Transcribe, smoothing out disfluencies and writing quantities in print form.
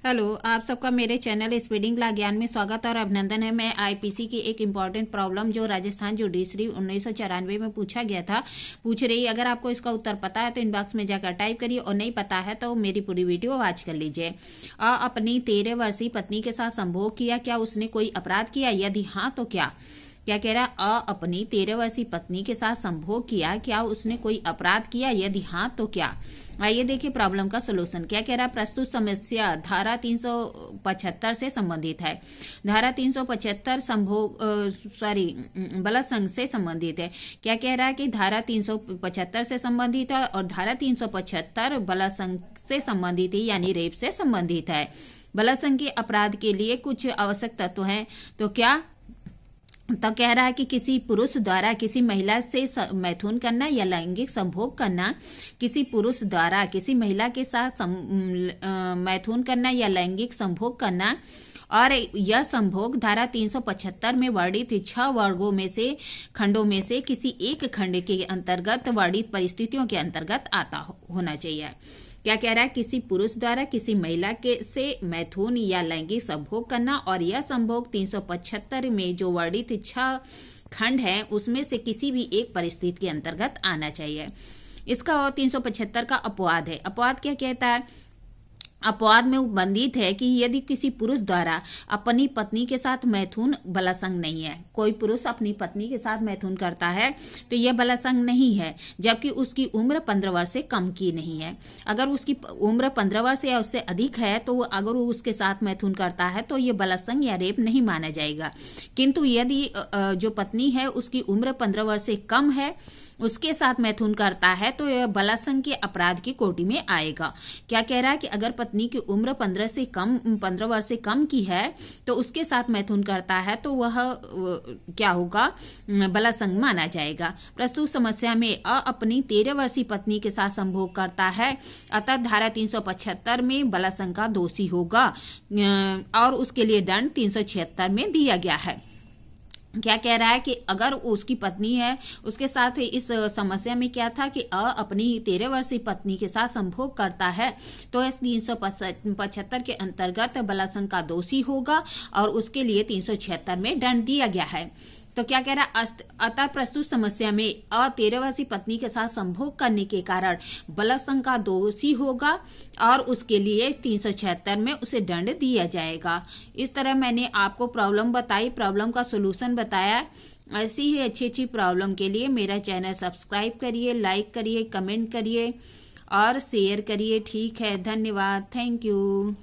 Hello, आप सबका मेरे चैनल स्पीडिंग ला ज्ञान में स्वागत और अभिनंदन है। मैं आईपीसी की एक इम्पॉर्टेंट प्रॉब्लम जो राजस्थान जुडिशरी 1994 में पूछा गया था पूछ रही। अगर आपको इसका उत्तर पता है तो इनबॉक्स में जाकर टाइप करिए और नहीं पता है तो मेरी पूरी वीडियो वॉच कर लीजिए। अपनी 13 वर्षीय पत्नी के साथ संभोग किया, क्या उसने कोई अपराध किया? यदि हाँ तो क्या? क्या कह रहा है? अपनी 13 वर्षीय पत्नी के साथ संभोग किया, क्या उसने कोई अपराध किया? यदि हाँ तो क्या? आइए देखिए प्रॉब्लम का सोल्यूशन। क्या कह रहा है? प्रस्तुत समस्या धारा 375 से संबंधित है। धारा 375 बलात्संग से संबंधित है। क्या कह रहा है कि धारा 375 से संबंधित है और धारा 375 बलात्संग से संबंधित है, यानी रेप से संबंधित है। बलात्संग के अपराध के लिए कुछ आवश्यक तत्व हैं। तो क्या तो कह रहा है कि किसी पुरुष द्वारा किसी महिला से मैथुन करना या लैंगिक संभोग करना, किसी पुरुष द्वारा किसी महिला के साथ मैथुन करना या लैंगिक संभोग करना, और यह संभोग धारा 375 में वर्णित 6 वर्गों में से खंडों में से किसी एक खंड के अंतर्गत वर्णित परिस्थितियों के अंतर्गत आता होना चाहिए। क्या कह रहा है? किसी पुरुष द्वारा किसी महिला के से मैथुन या लैंगिक संभोग करना, और यह संभोग 375 में जो वर्णित 6 खंड है उसमें से किसी भी एक परिस्थिति के अंतर्गत आना चाहिए। इसका और 375 का अपवाद है। अपवाद क्या कहता है? अपवाद में उल्लेखित है कि यदि किसी पुरुष द्वारा अपनी पत्नी के साथ मैथुन बलात्संग नहीं है। कोई पुरुष अपनी पत्नी के साथ मैथुन करता है तो यह बलात्संग नहीं है, जबकि उसकी उम्र 15 वर्ष से कम की नहीं है। अगर उसकी उम्र 15 वर्ष या उससे अधिक है तो अगर वो उसके साथ मैथुन करता है तो यह बलात्संग या रेप नहीं माना जाएगा। किंतु यदि जो पत्नी है उसकी उम्र 15 वर्ष से कम है, उसके साथ मैथुन करता है तो यह बलात्संग के अपराध की कोटि में आएगा। क्या कह रहा है कि अगर पत्नी की उम्र 15 वर्ष से कम की है तो उसके साथ मैथुन करता है तो वह क्या होगा? बलात्संग माना जाएगा। प्रस्तुत समस्या में अपनी 13 वर्षीय पत्नी के साथ संभोग करता है, अतः धारा 375 में बलात्संग का दोषी होगा और उसके लिए दंड 376 में दिया गया है। क्या कह रहा है कि अगर उसकी पत्नी है, उसके साथ इस समस्या में क्या था कि अपनी 13 वर्षीय पत्नी के साथ संभोग करता है तो इस 375 के अंतर्गत बलात्संग का दोषी होगा और उसके लिए 376 में दंड दिया गया है। तो क्या कह रहा है? अतः प्रस्तुत समस्या में 13 वर्षीय पत्नी के साथ संभोग करने के कारण बलात्संग का दोषी होगा और उसके लिए 376 में उसे दंड दिया जाएगा। इस तरह मैंने आपको प्रॉब्लम बताई, प्रॉब्लम का सोल्यूशन बताया। ऐसी ही अच्छी प्रॉब्लम के लिए मेरा चैनल सब्सक्राइब करिए, लाइक करिए, कमेंट करिए और शेयर करिए। ठीक है, धन्यवाद, थैंक यू।